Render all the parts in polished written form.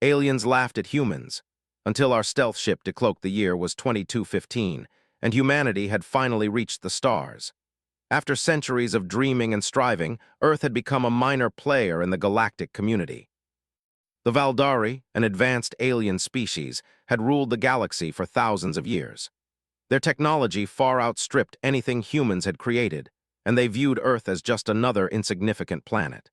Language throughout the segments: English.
Aliens laughed at humans, until our stealth ship decloaked the year was 2215, and humanity had finally reached the stars. After centuries of dreaming and striving, Earth had become a minor player in the galactic community. The Valdari, an advanced alien species, had ruled the galaxy for thousands of years. Their technology far outstripped anything humans had created, and they viewed Earth as just another insignificant planet.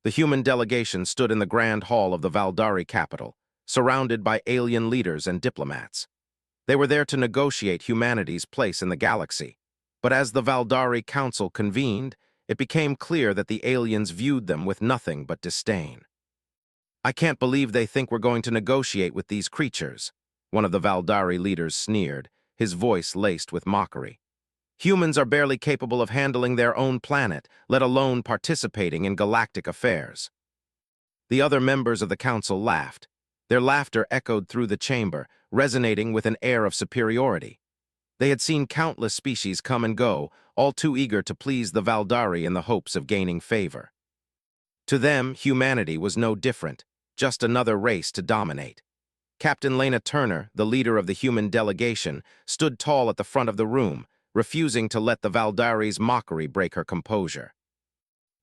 The human delegation stood in the grand hall of the Valdari capital, surrounded by alien leaders and diplomats. They were there to negotiate humanity's place in the galaxy. But as the Valdari Council convened, it became clear that the aliens viewed them with nothing but disdain. "I can't believe they think we're going to negotiate with these creatures," one of the Valdari leaders sneered, his voice laced with mockery. "Humans are barely capable of handling their own planet, let alone participating in galactic affairs." The other members of the council laughed. Their laughter echoed through the chamber, resonating with an air of superiority. They had seen countless species come and go, all too eager to please the Valdari in the hopes of gaining favor. To them, humanity was no different, just another race to dominate. Captain Lena Turner, the leader of the human delegation, stood tall at the front of the room, refusing to let the Valdari's mockery break her composure.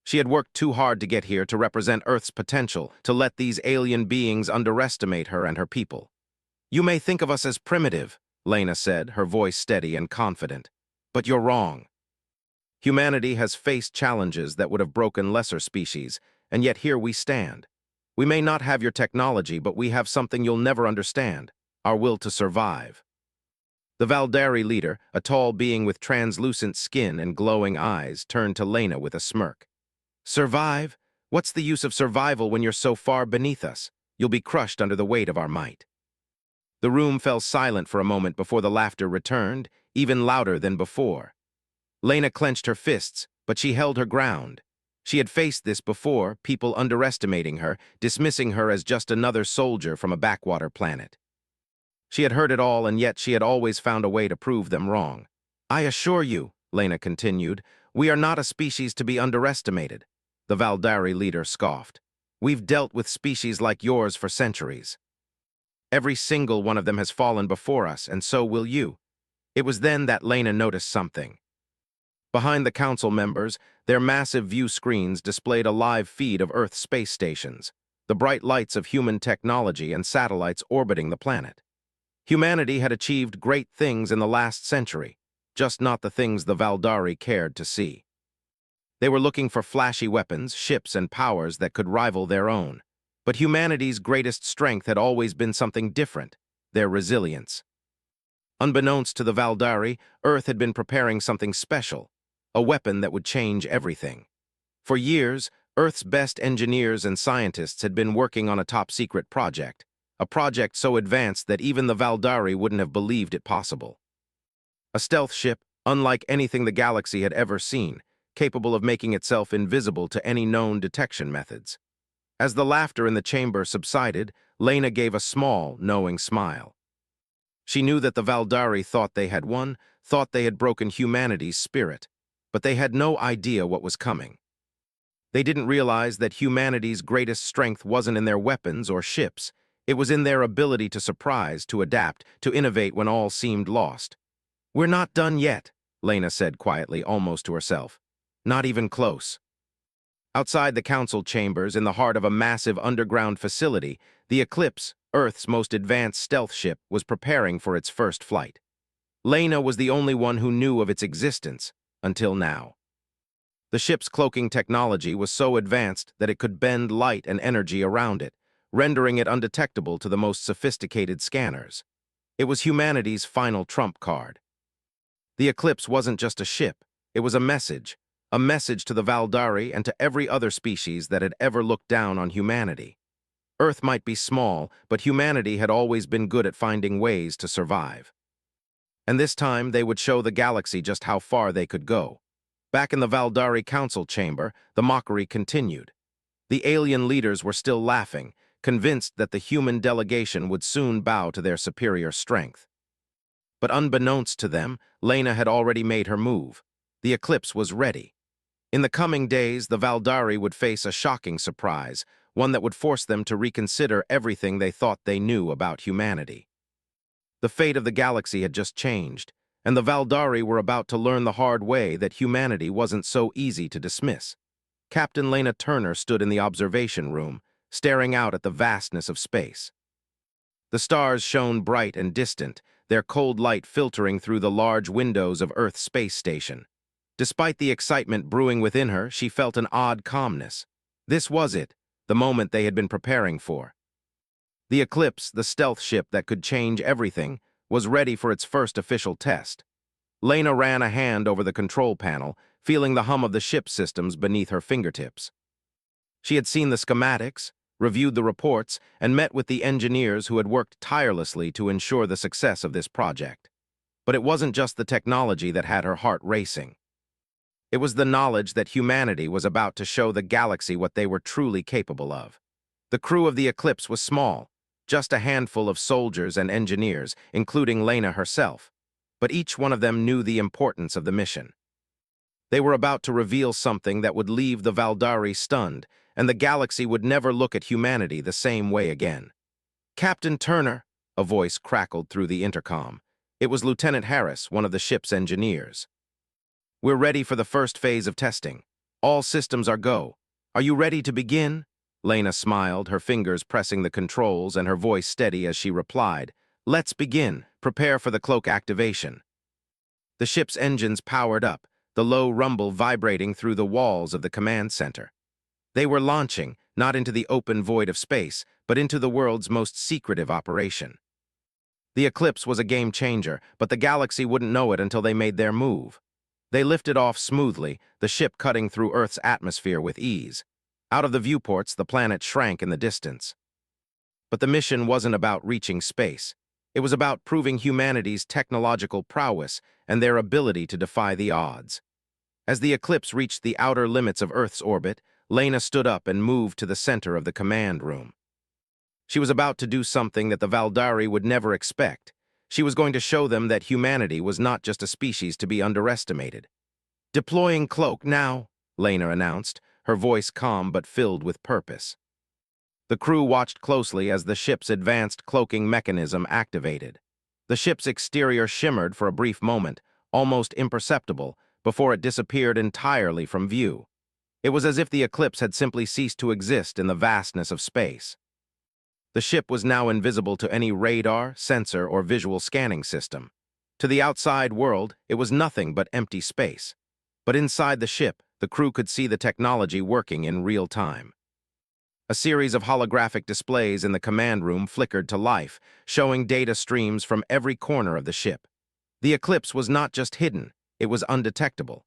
She had worked too hard to get here to represent Earth's potential, to let these alien beings underestimate her and her people. "You may think of us as primitive," Lena said, her voice steady and confident. "But you're wrong. Humanity has faced challenges that would have broken lesser species, and yet here we stand. We may not have your technology, but we have something you'll never understand: our will to survive." The Valdari leader, a tall being with translucent skin and glowing eyes, turned to Lena with a smirk. "Survive? What's the use of survival when you're so far beneath us? You'll be crushed under the weight of our might." The room fell silent for a moment before the laughter returned, even louder than before. Lena clenched her fists, but she held her ground. She had faced this before, people underestimating her, dismissing her as just another soldier from a backwater planet. She had heard it all, and yet she had always found a way to prove them wrong. "I assure you," Lena continued, "we are not a species to be underestimated." The Valdari leader scoffed. "We've dealt with species like yours for centuries. Every single one of them has fallen before us, and so will you." It was then that Lena noticed something. Behind the council members, their massive view screens displayed a live feed of Earth's space stations, the bright lights of human technology and satellites orbiting the planet. Humanity had achieved great things in the last century, just not the things the Valdari cared to see. They were looking for flashy weapons, ships, and powers that could rival their own. But humanity's greatest strength had always been something different: their resilience. Unbeknownst to the Valdari, Earth had been preparing something special, a weapon that would change everything. For years, Earth's best engineers and scientists had been working on a top-secret project, a project so advanced that even the Valdari wouldn't have believed it possible. A stealth ship, unlike anything the galaxy had ever seen, capable of making itself invisible to any known detection methods. As the laughter in the chamber subsided, Lena gave a small, knowing smile. She knew that the Valdari thought they had won, thought they had broken humanity's spirit, but they had no idea what was coming. They didn't realize that humanity's greatest strength wasn't in their weapons or ships. It was in their ability to surprise, to adapt, to innovate when all seemed lost. "We're not done yet," Lena said quietly, almost to herself. "Not even close." Outside the council chambers, in the heart of a massive underground facility, the Eclipse, Earth's most advanced stealth ship, was preparing for its first flight. Lena was the only one who knew of its existence, until now. The ship's cloaking technology was so advanced that it could bend light and energy around it, rendering it undetectable to the most sophisticated scanners. It was humanity's final trump card. The Eclipse wasn't just a ship, it was a message to the Valdari and to every other species that had ever looked down on humanity. Earth might be small, but humanity had always been good at finding ways to survive. And this time they would show the galaxy just how far they could go. Back in the Valdari Council chamber, the mockery continued. The alien leaders were still laughing, convinced that the human delegation would soon bow to their superior strength. But unbeknownst to them, Lena had already made her move. The Eclipse was ready. In the coming days, the Valdari would face a shocking surprise, one that would force them to reconsider everything they thought they knew about humanity. The fate of the galaxy had just changed, and the Valdari were about to learn the hard way that humanity wasn't so easy to dismiss. Captain Lena Turner stood in the observation room, staring out at the vastness of space. The stars shone bright and distant, their cold light filtering through the large windows of Earth's space station. Despite the excitement brewing within her, she felt an odd calmness. This was it, the moment they had been preparing for. The Eclipse, the stealth ship that could change everything, was ready for its first official test. Lena ran a hand over the control panel, feeling the hum of the ship's systems beneath her fingertips. She had seen the schematics, reviewed the reports, and met with the engineers who had worked tirelessly to ensure the success of this project. But it wasn't just the technology that had her heart racing. It was the knowledge that humanity was about to show the galaxy what they were truly capable of. The crew of the Eclipse was small, just a handful of soldiers and engineers, including Lena herself, but each one of them knew the importance of the mission. They were about to reveal something that would leave the Valdari stunned, and the galaxy would never look at humanity the same way again. "Captain Turner," a voice crackled through the intercom. It was Lieutenant Harris, one of the ship's engineers. "We're ready for the first phase of testing. All systems are go. Are you ready to begin?" Lena smiled, her fingers pressing the controls and her voice steady as she replied, "Let's begin. Prepare for the cloak activation." The ship's engines powered up, the low rumble vibrating through the walls of the command center. They were launching, not into the open void of space, but into the world's most secretive operation. The Eclipse was a game changer, but the galaxy wouldn't know it until they made their move. They lifted off smoothly, the ship cutting through Earth's atmosphere with ease. Out of the viewports, the planet shrank in the distance. But the mission wasn't about reaching space. It was about proving humanity's technological prowess and their ability to defy the odds. As the Eclipse reached the outer limits of Earth's orbit, Lena stood up and moved to the center of the command room. She was about to do something that the Valdari would never expect. She was going to show them that humanity was not just a species to be underestimated. "Deploying cloak now," Lena announced, her voice calm but filled with purpose. The crew watched closely as the ship's advanced cloaking mechanism activated. The ship's exterior shimmered for a brief moment, almost imperceptible, before it disappeared entirely from view. It was as if the Eclipse had simply ceased to exist in the vastness of space. The ship was now invisible to any radar, sensor, or visual scanning system. To the outside world, it was nothing but empty space. But inside the ship, the crew could see the technology working in real time. A series of holographic displays in the command room flickered to life, showing data streams from every corner of the ship. The Eclipse was not just hidden, it was undetectable.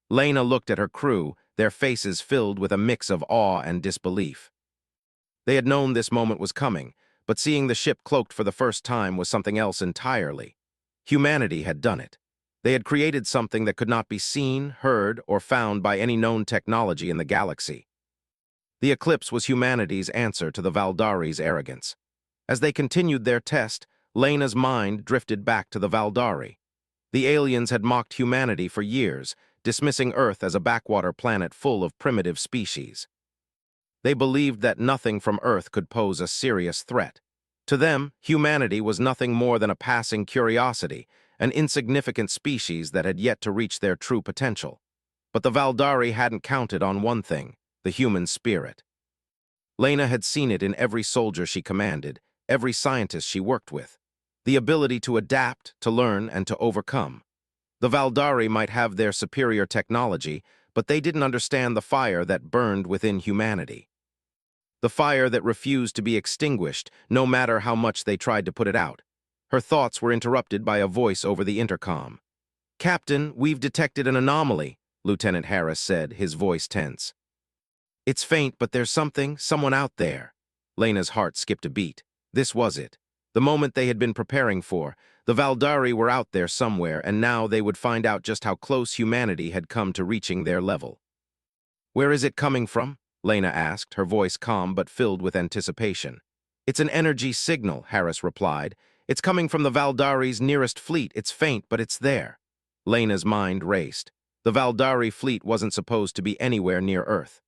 Lena looked at her crew, their faces filled with a mix of awe and disbelief. They had known this moment was coming, but seeing the ship cloaked for the first time was something else entirely. Humanity had done it. They had created something that could not be seen, heard, or found by any known technology in the galaxy. The Eclipse was humanity's answer to the Valdari's arrogance. As they continued their test, Lena's mind drifted back to the Valdari. The aliens had mocked humanity for years, dismissing Earth as a backwater planet full of primitive species. They believed that nothing from Earth could pose a serious threat. To them, humanity was nothing more than a passing curiosity, an insignificant species that had yet to reach their true potential. But the Valdari hadn't counted on one thing: the human spirit. Lena had seen it in every soldier she commanded, every scientist she worked with. The ability to adapt, to learn, and to overcome. The Valdari might have their superior technology, but they didn't understand the fire that burned within humanity. The fire that refused to be extinguished, no matter how much they tried to put it out. Her thoughts were interrupted by a voice over the intercom. "Captain, we've detected an anomaly," Lieutenant Harris said, his voice tense. "It's faint, but there's someone out there." Lena's heart skipped a beat. This was it. The moment they had been preparing for. The Valdari were out there somewhere, and now they would find out just how close humanity had come to reaching their level. "Where is it coming from?" Lena asked, her voice calm but filled with anticipation. "It's an energy signal," Harris replied. "It's coming from the Valdari's nearest fleet. It's faint, but it's there." Lena's mind raced. The Valdari fleet wasn't supposed to be anywhere near Earth.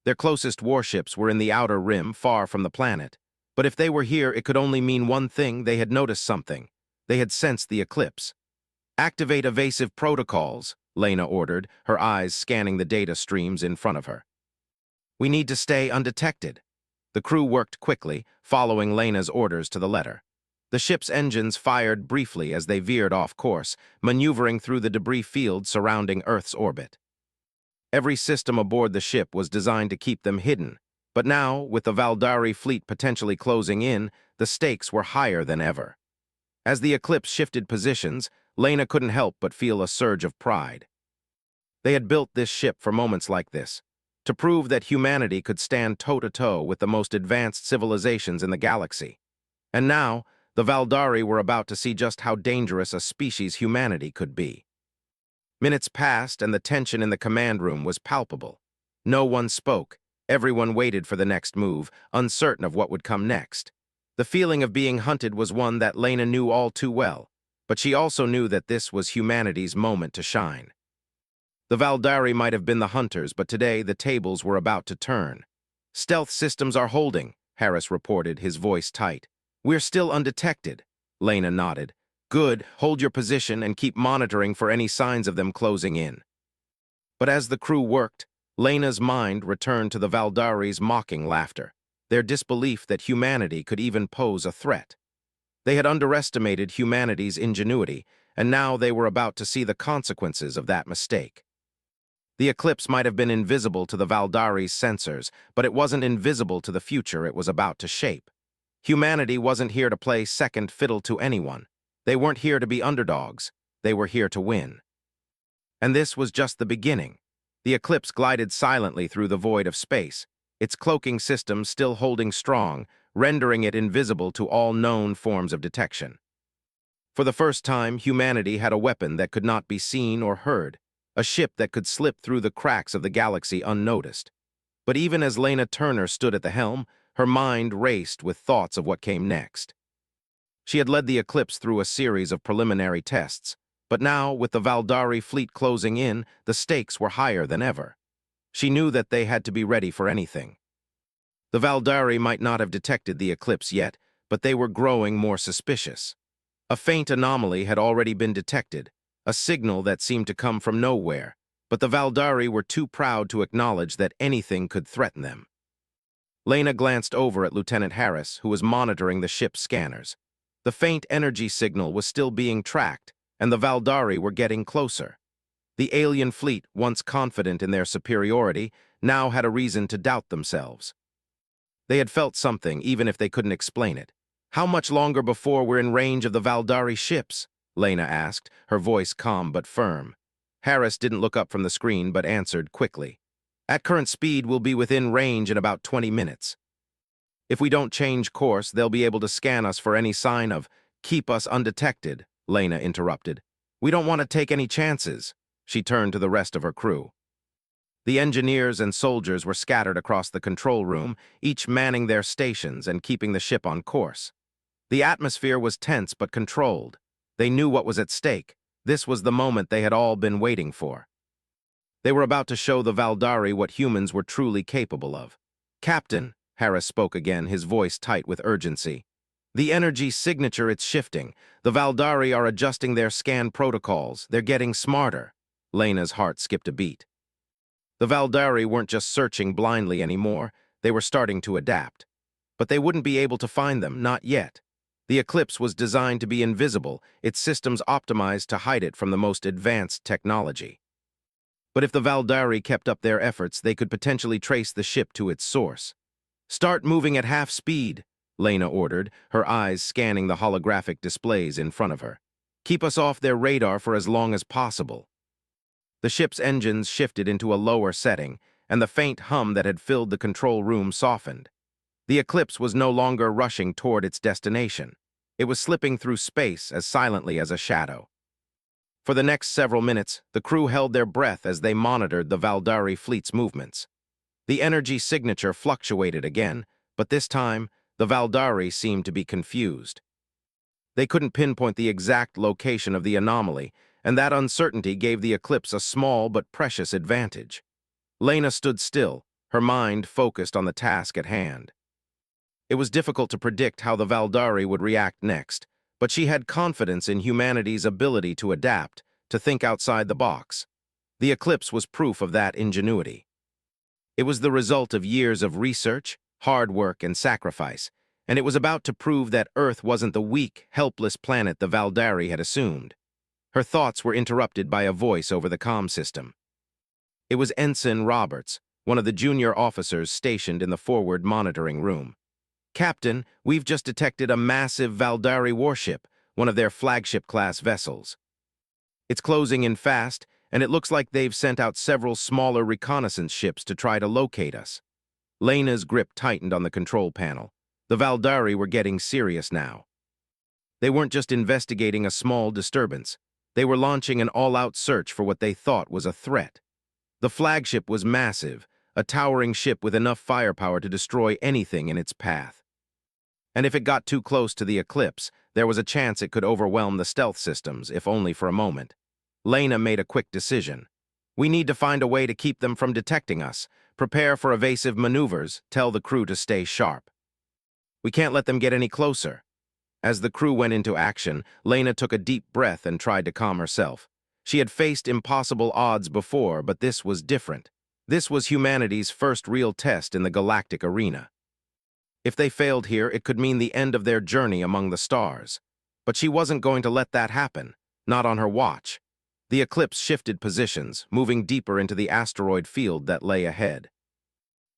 Their closest warships were in the outer rim, far from the planet. But if they were here, it could only mean one thing: they had noticed something. They had sensed the eclipse. "Activate evasive protocols," Lena ordered, her eyes scanning the data streams in front of her. "We need to stay undetected." The crew worked quickly, following Lena's orders to the letter. The ship's engines fired briefly as they veered off course, maneuvering through the debris field surrounding Earth's orbit. Every system aboard the ship was designed to keep them hidden, but now, with the Valdari fleet potentially closing in, the stakes were higher than ever. As the eclipse shifted positions, Lena couldn't help but feel a surge of pride. They had built this ship for moments like this, to prove that humanity could stand toe-to-toe with the most advanced civilizations in the galaxy. And now, the Valdari were about to see just how dangerous a species humanity could be. Minutes passed, and the tension in the command room was palpable. No one spoke. Everyone waited for the next move, uncertain of what would come next. The feeling of being hunted was one that Lena knew all too well, but she also knew that this was humanity's moment to shine. The Valdari might have been the hunters, but today the tables were about to turn. "Stealth systems are holding," Harris reported, his voice tight. "We're still undetected." Lena nodded. "Good, hold your position and keep monitoring for any signs of them closing in." But as the crew worked, Lena's mind returned to the Valdari's mocking laughter, their disbelief that humanity could even pose a threat. They had underestimated humanity's ingenuity, and now they were about to see the consequences of that mistake. The eclipse might have been invisible to the Valdari's sensors, but it wasn't invisible to the future it was about to shape. Humanity wasn't here to play second fiddle to anyone. They weren't here to be underdogs. They were here to win. And this was just the beginning. The eclipse glided silently through the void of space, its cloaking system still holding strong, rendering it invisible to all known forms of detection. For the first time, humanity had a weapon that could not be seen or heard, a ship that could slip through the cracks of the galaxy unnoticed. But even as Lena Turner stood at the helm, her mind raced with thoughts of what came next. She had led the eclipse through a series of preliminary tests, but now, with the Valdari fleet closing in, the stakes were higher than ever. She knew that they had to be ready for anything. The Valdari might not have detected the eclipse yet, but they were growing more suspicious. A faint anomaly had already been detected, a signal that seemed to come from nowhere, but the Valdari were too proud to acknowledge that anything could threaten them. Lena glanced over at Lieutenant Harris, who was monitoring the ship's scanners. The faint energy signal was still being tracked, and the Valdari were getting closer. The alien fleet, once confident in their superiority, now had a reason to doubt themselves. They had felt something, even if they couldn't explain it. "How much longer before we're in range of the Valdari ships?" Lena asked, her voice calm but firm. Harris didn't look up from the screen but answered quickly. "At current speed, we'll be within range in about 20 minutes. If we don't change course, they'll be able to scan us for any sign of keep us undetected," Lena interrupted. "We don't want to take any chances." She turned to the rest of her crew. The engineers and soldiers were scattered across the control room, each manning their stations and keeping the ship on course. The atmosphere was tense but controlled. They knew what was at stake. This was the moment they had all been waiting for. They were about to show the Valdari what humans were truly capable of. "Captain," Harris spoke again, his voice tight with urgency. "The energy signature, it's shifting. The Valdari are adjusting their scan protocols. They're getting smarter." Lena's heart skipped a beat. The Valdari weren't just searching blindly anymore. They were starting to adapt. But they wouldn't be able to find them, not yet. The eclipse was designed to be invisible, its systems optimized to hide it from the most advanced technology. But if the Valdari kept up their efforts, they could potentially trace the ship to its source. "Start moving at half speed," Lena ordered, her eyes scanning the holographic displays in front of her. "Keep us off their radar for as long as possible." The ship's engines shifted into a lower setting, and the faint hum that had filled the control room softened. The eclipse was no longer rushing toward its destination. It was slipping through space as silently as a shadow. For the next several minutes, the crew held their breath as they monitored the Valdari fleet's movements. The energy signature fluctuated again, but this time, the Valdari seemed to be confused. They couldn't pinpoint the exact location of the anomaly, and that uncertainty gave the eclipse a small but precious advantage. Lena stood still, her mind focused on the task at hand. It was difficult to predict how the Valdari would react next, but she had confidence in humanity's ability to adapt, to think outside the box. The eclipse was proof of that ingenuity. It was the result of years of research, hard work, and sacrifice, and it was about to prove that Earth wasn't the weak, helpless planet the Valdari had assumed. Her thoughts were interrupted by a voice over the comm system. It was Ensign Roberts, one of the junior officers stationed in the forward monitoring room. "Captain, we've just detected a massive Valdari warship, one of their flagship-class vessels. It's closing in fast, and it looks like they've sent out several smaller reconnaissance ships to try to locate us." Lena's grip tightened on the control panel. The Valdari were getting serious now. They weren't just investigating a small disturbance. They were launching an all-out search for what they thought was a threat. The flagship was massive, a towering ship with enough firepower to destroy anything in its path. And if it got too close to the eclipse, there was a chance it could overwhelm the stealth systems, if only for a moment. Lena made a quick decision. "We need to find a way to keep them from detecting us. Prepare for evasive maneuvers. Tell the crew to stay sharp. We can't let them get any closer." As the crew went into action, Lena took a deep breath and tried to calm herself. She had faced impossible odds before, but this was different. This was humanity's first real test in the galactic arena. If they failed here, it could mean the end of their journey among the stars. But she wasn't going to let that happen, not on her watch. The eclipse shifted positions, moving deeper into the asteroid field that lay ahead.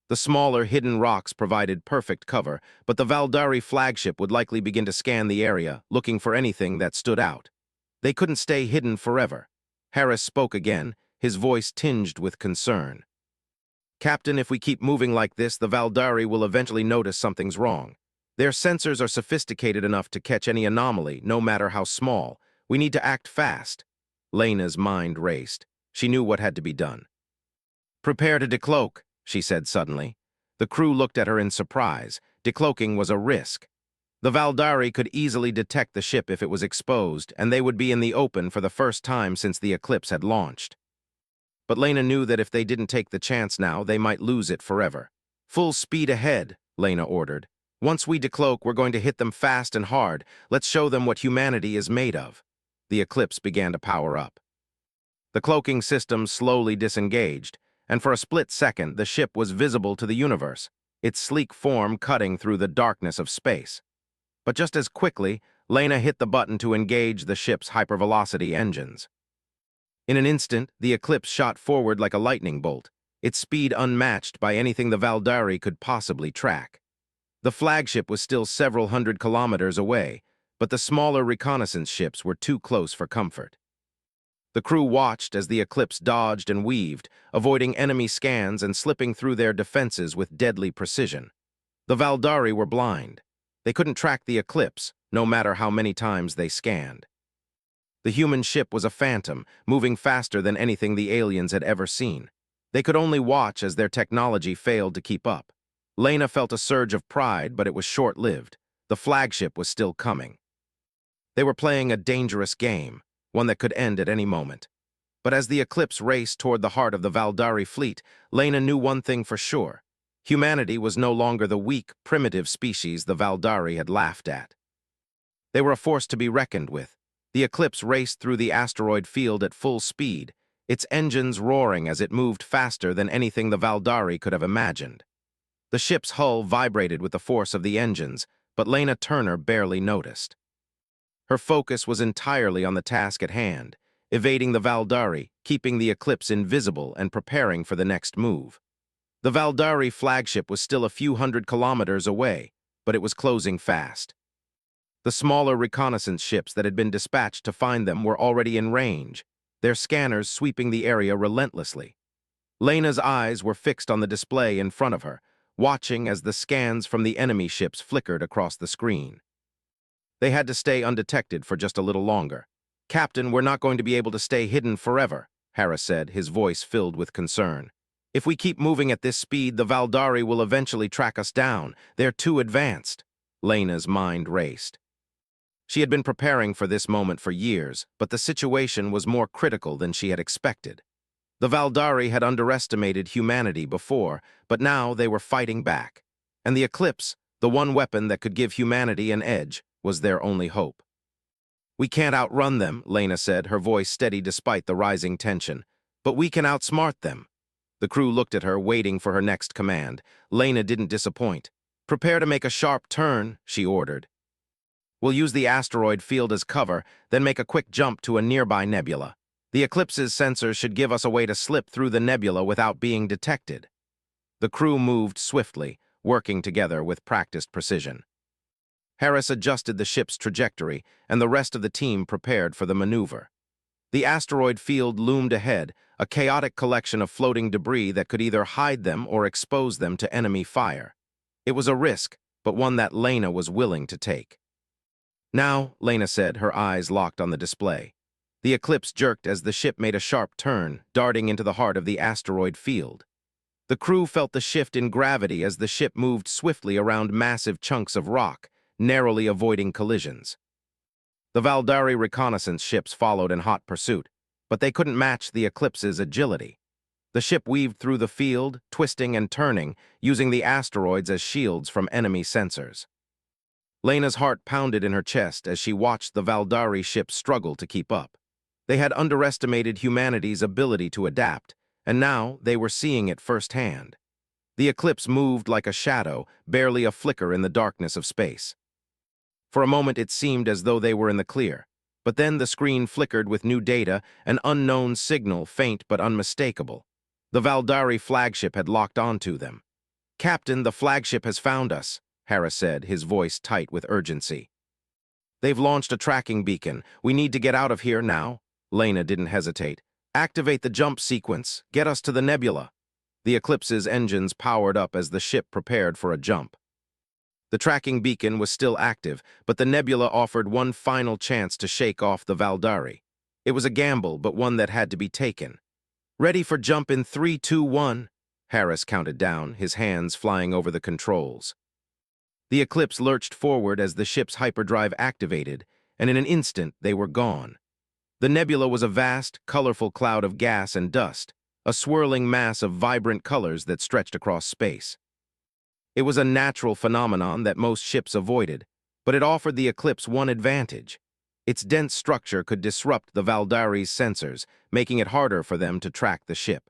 The smaller, hidden rocks provided perfect cover, but the Valdari flagship would likely begin to scan the area, looking for anything that stood out. They couldn't stay hidden forever. Harris spoke again, his voice tinged with concern. "Captain, if we keep moving like this, the Valdari will eventually notice something's wrong. Their sensors are sophisticated enough to catch any anomaly, no matter how small. We need to act fast." Lena's mind raced. She knew what had to be done. "Prepare to decloak," she said suddenly. The crew looked at her in surprise. Decloaking was a risk. The Valdari could easily detect the ship if it was exposed, and they would be in the open for the first time since the eclipse had launched. But Lena knew that if they didn't take the chance now, they might lose it forever. "Full speed ahead," Lena ordered. "Once we decloak, we're going to hit them fast and hard. Let's show them what humanity is made of." The eclipse began to power up. The cloaking system slowly disengaged, and for a split second, the ship was visible to the universe, its sleek form cutting through the darkness of space. But just as quickly, Lena hit the button to engage the ship's hypervelocity engines. In an instant, the eclipse shot forward like a lightning bolt, its speed unmatched by anything the Valdari could possibly track. The flagship was still several hundred kilometers away, but the smaller reconnaissance ships were too close for comfort. The crew watched as the eclipse dodged and weaved, avoiding enemy scans and slipping through their defenses with deadly precision. The Valdari were blind. They couldn't track the eclipse, no matter how many times they scanned. The human ship was a phantom, moving faster than anything the aliens had ever seen. They could only watch as their technology failed to keep up. Lena felt a surge of pride, but it was short-lived. The flagship was still coming. They were playing a dangerous game, one that could end at any moment. But as the eclipse raced toward the heart of the Valdari fleet, Lena knew one thing for sure. Humanity was no longer the weak, primitive species the Valdari had laughed at. They were a force to be reckoned with. The eclipse raced through the asteroid field at full speed, its engines roaring as it moved faster than anything the Valdari could have imagined. The ship's hull vibrated with the force of the engines, but Lena Turner barely noticed. Her focus was entirely on the task at hand, evading the Valdari, keeping the eclipse invisible, and preparing for the next move. The Valdari flagship was still a few hundred kilometers away, but it was closing fast. The smaller reconnaissance ships that had been dispatched to find them were already in range, their scanners sweeping the area relentlessly. Lena's eyes were fixed on the display in front of her, watching as the scans from the enemy ships flickered across the screen. They had to stay undetected for just a little longer. "Captain, we're not going to be able to stay hidden forever," Harris said, his voice filled with concern. "If we keep moving at this speed, the Valdari will eventually track us down. They're too advanced." Lena's mind raced. She had been preparing for this moment for years, but the situation was more critical than she had expected. The Valdari had underestimated humanity before, but now they were fighting back. And the Eclipse, the one weapon that could give humanity an edge, was their only hope. "We can't outrun them," Lena said, her voice steady despite the rising tension. "But we can outsmart them." The crew looked at her, waiting for her next command. Lena didn't disappoint. "Prepare to make a sharp turn," she ordered. "We'll use the asteroid field as cover, then make a quick jump to a nearby nebula. The Eclipse's sensors should give us a way to slip through the nebula without being detected." The crew moved swiftly, working together with practiced precision. Harris adjusted the ship's trajectory, and the rest of the team prepared for the maneuver. The asteroid field loomed ahead, a chaotic collection of floating debris that could either hide them or expose them to enemy fire. It was a risk, but one that Lena was willing to take. "Now," Lena said, her eyes locked on the display. The Eclipse jerked as the ship made a sharp turn, darting into the heart of the asteroid field. The crew felt the shift in gravity as the ship moved swiftly around massive chunks of rock, narrowly avoiding collisions. The Valdari reconnaissance ships followed in hot pursuit, but they couldn't match the Eclipse's agility. The ship weaved through the field, twisting and turning, using the asteroids as shields from enemy sensors. Lena's heart pounded in her chest as she watched the Valdari ship struggle to keep up. They had underestimated humanity's ability to adapt, and now they were seeing it firsthand. The Eclipse moved like a shadow, barely a flicker in the darkness of space. For a moment it seemed as though they were in the clear, but then the screen flickered with new data, an unknown signal, faint but unmistakable. The Valdari flagship had locked onto them. "Captain, the flagship has found us," Harris said, his voice tight with urgency. "They've launched a tracking beacon. We need to get out of here now." Lena didn't hesitate. "Activate the jump sequence. Get us to the nebula." The Eclipse's engines powered up as the ship prepared for a jump. The tracking beacon was still active, but the nebula offered one final chance to shake off the Valdari. It was a gamble, but one that had to be taken. "Ready for jump in 3, 2, 1. Harris counted down, his hands flying over the controls. The Eclipse lurched forward as the ship's hyperdrive activated, and in an instant they were gone. The nebula was a vast, colorful cloud of gas and dust, a swirling mass of vibrant colors that stretched across space. It was a natural phenomenon that most ships avoided, but it offered the Eclipse one advantage. Its dense structure could disrupt the Valdari's sensors, making it harder for them to track the ship.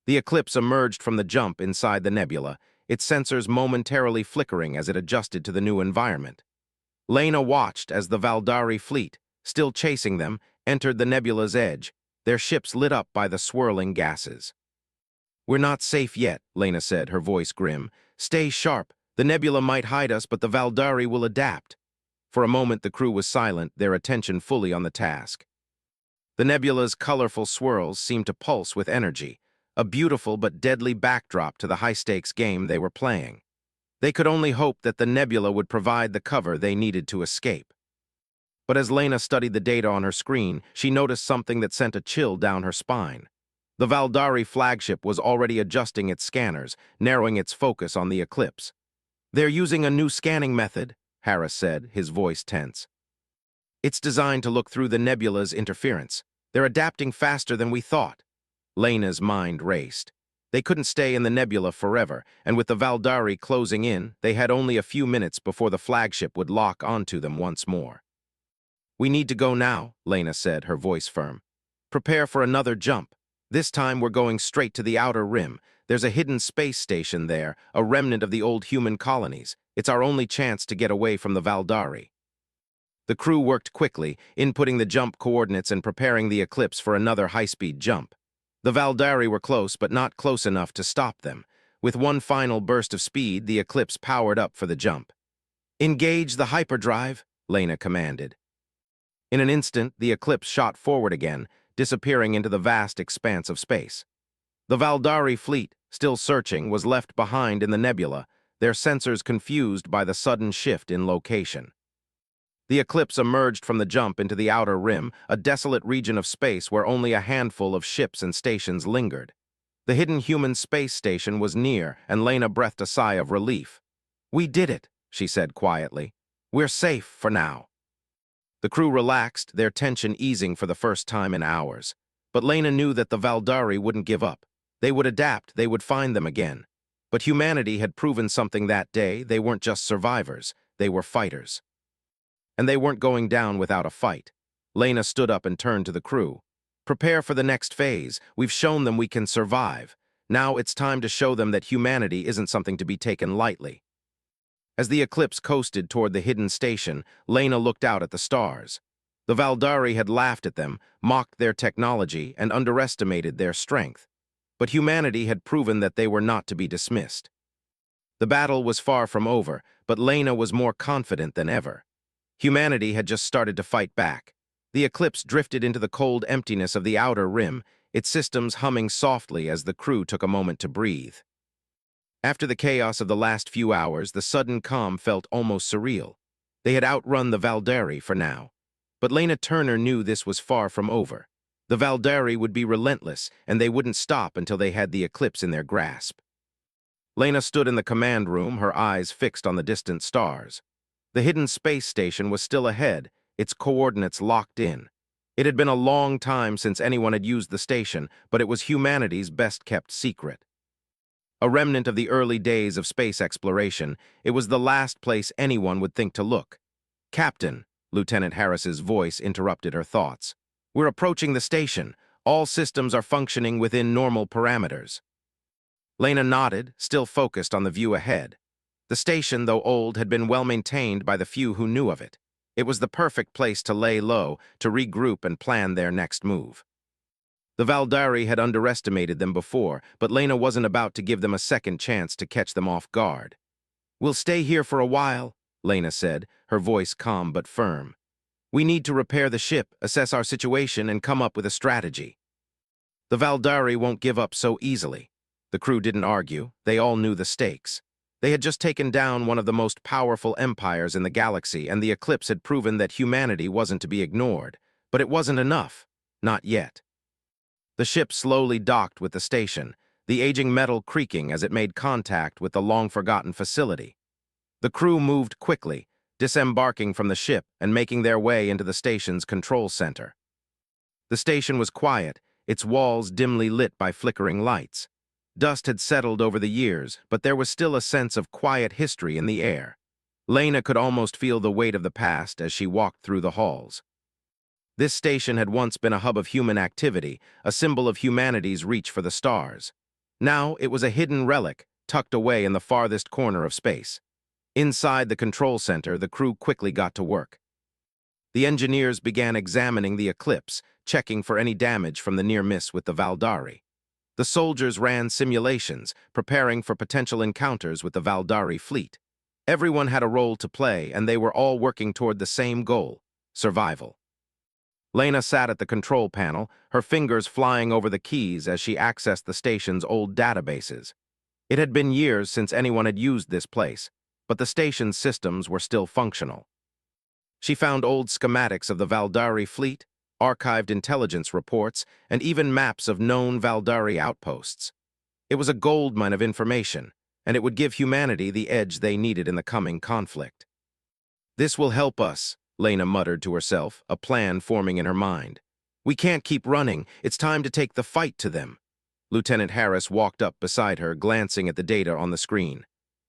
The Eclipse emerged from the jump inside the nebula, its sensors momentarily flickering as it adjusted to the new environment. Lena watched as the Valdari fleet, still chasing them, entered the nebula's edge, their ships lit up by the swirling gases. "We're not safe yet," Lena said, her voice grim. "Stay sharp. The nebula might hide us, but the Valdari will adapt." For a moment the crew was silent, their attention fully on the task. The nebula's colorful swirls seemed to pulse with energy, a beautiful but deadly backdrop to the high-stakes game they were playing. They could only hope that the nebula would provide the cover they needed to escape. But as Lena studied the data on her screen, she noticed something that sent a chill down her spine. The Valdari flagship was already adjusting its scanners, narrowing its focus on the Eclipse. "They're using a new scanning method," Harris said, his voice tense. "It's designed to look through the nebula's interference. They're adapting faster than we thought." Lena's mind raced. They couldn't stay in the nebula forever, and with the Valdari closing in, they had only a few minutes before the flagship would lock onto them once more. "We need to go now," Lena said, her voice firm. "Prepare for another jump. This time we're going straight to the outer rim. There's a hidden space station there, a remnant of the old human colonies. It's our only chance to get away from the Valdari." The crew worked quickly, inputting the jump coordinates and preparing the Eclipse for another high-speed jump. The Valdari were close, but not close enough to stop them. With one final burst of speed, the Eclipse powered up for the jump. "Engage the hyperdrive," Lena commanded. In an instant, the Eclipse shot forward again, disappearing into the vast expanse of space. The Valdari fleet, still searching, was left behind in the nebula, their sensors confused by the sudden shift in location. The Eclipse emerged from the jump into the outer rim, a desolate region of space where only a handful of ships and stations lingered. The hidden human space station was near, and Lena breathed a sigh of relief. "We did it," she said quietly. "We're safe for now." The crew relaxed, their tension easing for the first time in hours. But Lena knew that the Valdari wouldn't give up. They would adapt, they would find them again. But humanity had proven something that day. They weren't just survivors, they were fighters. And they weren't going down without a fight. Lena stood up and turned to the crew. Prepare for the next phase. We've shown them we can survive. Now it's time to show them that humanity isn't something to be taken lightly. As the Eclipse coasted toward the hidden station, Lena looked out at the stars. The Valdari had laughed at them, mocked their technology, and underestimated their strength. But humanity had proven that they were not to be dismissed. The battle was far from over, but Lena was more confident than ever. Humanity had just started to fight back. The Eclipse drifted into the cold emptiness of the outer rim, its systems humming softly as the crew took a moment to breathe. After the chaos of the last few hours, the sudden calm felt almost surreal. They had outrun the Valdari for now. But Lena Turner knew this was far from over. The Valdari would be relentless, and they wouldn't stop until they had the Eclipse in their grasp. Lena stood in the command room, her eyes fixed on the distant stars. The hidden space station was still ahead, its coordinates locked in. It had been a long time since anyone had used the station, but it was humanity's best-kept secret. A remnant of the early days of space exploration, it was the last place anyone would think to look. "Captain," Lieutenant Harris's voice interrupted her thoughts. "We're approaching the station. All systems are functioning within normal parameters." Lena nodded, still focused on the view ahead. The station, though old, had been well maintained by the few who knew of it. It was the perfect place to lay low, to regroup and plan their next move. The Valdari had underestimated them before, but Lena wasn't about to give them a second chance to catch them off guard. "We'll stay here for a while," Lena said, her voice calm but firm. "We need to repair the ship, assess our situation, and come up with a strategy." The Valdari won't give up so easily. The crew didn't argue. They all knew the stakes. They had just taken down one of the most powerful empires in the galaxy, and the Eclipse had proven that humanity wasn't to be ignored. But it wasn't enough. Not yet. The ship slowly docked with the station, the aging metal creaking as it made contact with the long-forgotten facility. The crew moved quickly, disembarking from the ship and making their way into the station's control center. The station was quiet, its walls dimly lit by flickering lights. Dust had settled over the years, but there was still a sense of quiet history in the air. Lena could almost feel the weight of the past as she walked through the halls. This station had once been a hub of human activity, a symbol of humanity's reach for the stars. Now it was a hidden relic, tucked away in the farthest corner of space. Inside the control center, the crew quickly got to work. The engineers began examining the Eclipse, checking for any damage from the near miss with the Valdari. The soldiers ran simulations, preparing for potential encounters with the Valdari fleet. Everyone had a role to play, and they were all working toward the same goal: survival. Lena sat at the control panel, her fingers flying over the keys as she accessed the station's old databases. It had been years since anyone had used this place, but the station's systems were still functional. She found old schematics of the Valdari fleet, archived intelligence reports, and even maps of known Valdari outposts. It was a goldmine of information, and it would give humanity the edge they needed in the coming conflict. "This will help us," Lena muttered to herself, a plan forming in her mind. "We can't keep running. It's time to take the fight to them." Lieutenant Harris walked up beside her, glancing at the data on the screen.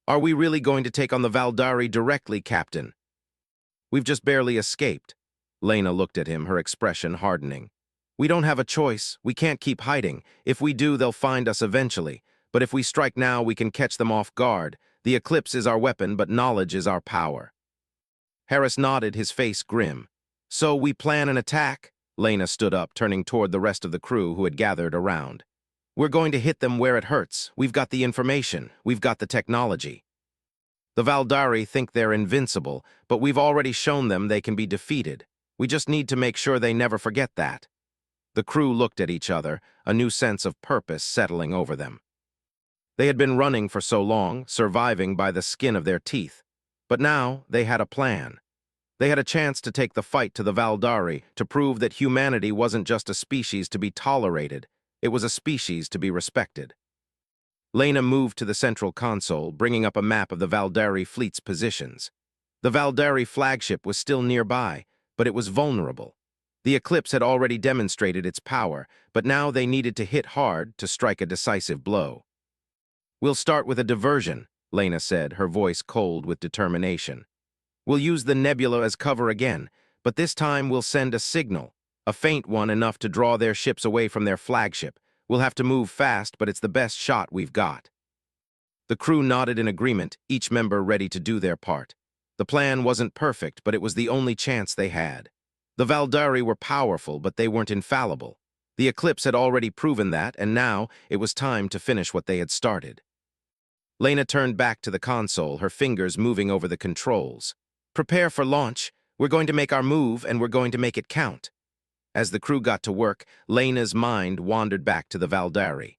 "Are we really going to take on the Valdari directly, Captain?" "We've just barely escaped." Lena looked at him, her expression hardening. "We don't have a choice. We can't keep hiding. If we do, they'll find us eventually. But if we strike now, we can catch them off guard. The Eclipse is our weapon, but knowledge is our power." Harris nodded, his face grim. "So we plan an attack?" Lena stood up, turning toward the rest of the crew who had gathered around. "We're going to hit them where it hurts. We've got the information. We've got the technology. The Valdari think they're invincible, but we've already shown them they can be defeated. We just need to make sure they never forget that." The crew looked at each other, a new sense of purpose settling over them. They had been running for so long, surviving by the skin of their teeth. But now they had a plan. They had a chance to take the fight to the Valdari, to prove that humanity wasn't just a species to be tolerated, it was a species to be respected. Lena moved to the central console, bringing up a map of the Valdari fleet's positions. The Valdari flagship was still nearby, but it was vulnerable. The eclipse had already demonstrated its power, but now they needed to hit hard to strike a decisive blow. "We'll start with a diversion," Lena said, her voice cold with determination. "We'll use the nebula as cover again, but this time we'll send a signal, a faint one enough to draw their ships away from their flagship. We'll have to move fast, but it's the best shot we've got." The crew nodded in agreement, each member ready to do their part. The plan wasn't perfect, but it was the only chance they had. The Valdari were powerful, but they weren't infallible. The eclipse had already proven that, and now it was time to finish what they had started. Lena turned back to the console, her fingers moving over the controls. "Prepare for launch. We're going to make our move, and we're going to make it count." As the crew got to work, Lena's mind wandered back to the Valdari.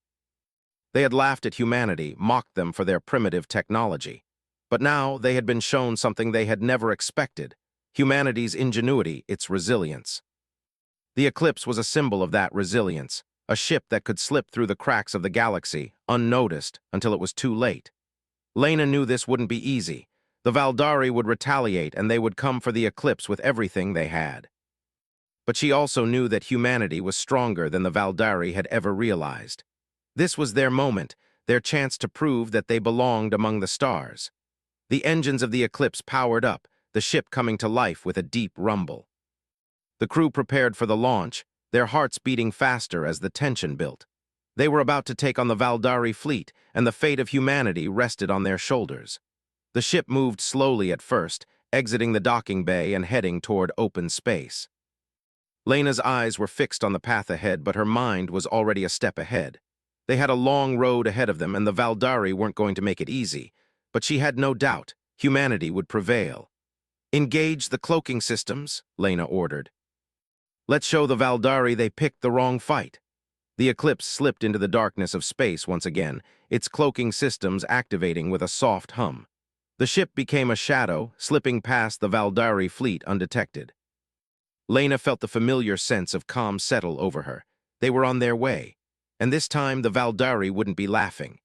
They had laughed at humanity, mocked them for their primitive technology. But now they had been shown something they had never expected: humanity's ingenuity, its resilience. The eclipse was a symbol of that resilience, a ship that could slip through the cracks of the galaxy, unnoticed, until it was too late. Lena knew this wouldn't be easy. The Valdari would retaliate, and they would come for the eclipse with everything they had. But she also knew that humanity was stronger than the Valdari had ever realized. This was their moment, their chance to prove that they belonged among the stars. The engines of the eclipse powered up, the ship coming to life with a deep rumble. The crew prepared for the launch, their hearts beating faster as the tension built. They were about to take on the Valdari fleet, and the fate of humanity rested on their shoulders. The ship moved slowly at first, exiting the docking bay and heading toward open space. Lena's eyes were fixed on the path ahead, but her mind was already a step ahead. They had a long road ahead of them, and the Valdari weren't going to make it easy. But she had no doubt humanity would prevail. "Engage the cloaking systems," Lena ordered. "Let's show the Valdari they picked the wrong fight." The eclipse slipped into the darkness of space once again, its cloaking systems activating with a soft hum. The ship became a shadow, slipping past the Valdari fleet undetected. Lena felt the familiar sense of calm settle over her. They were on their way. And this time the Valdari wouldn't be laughing.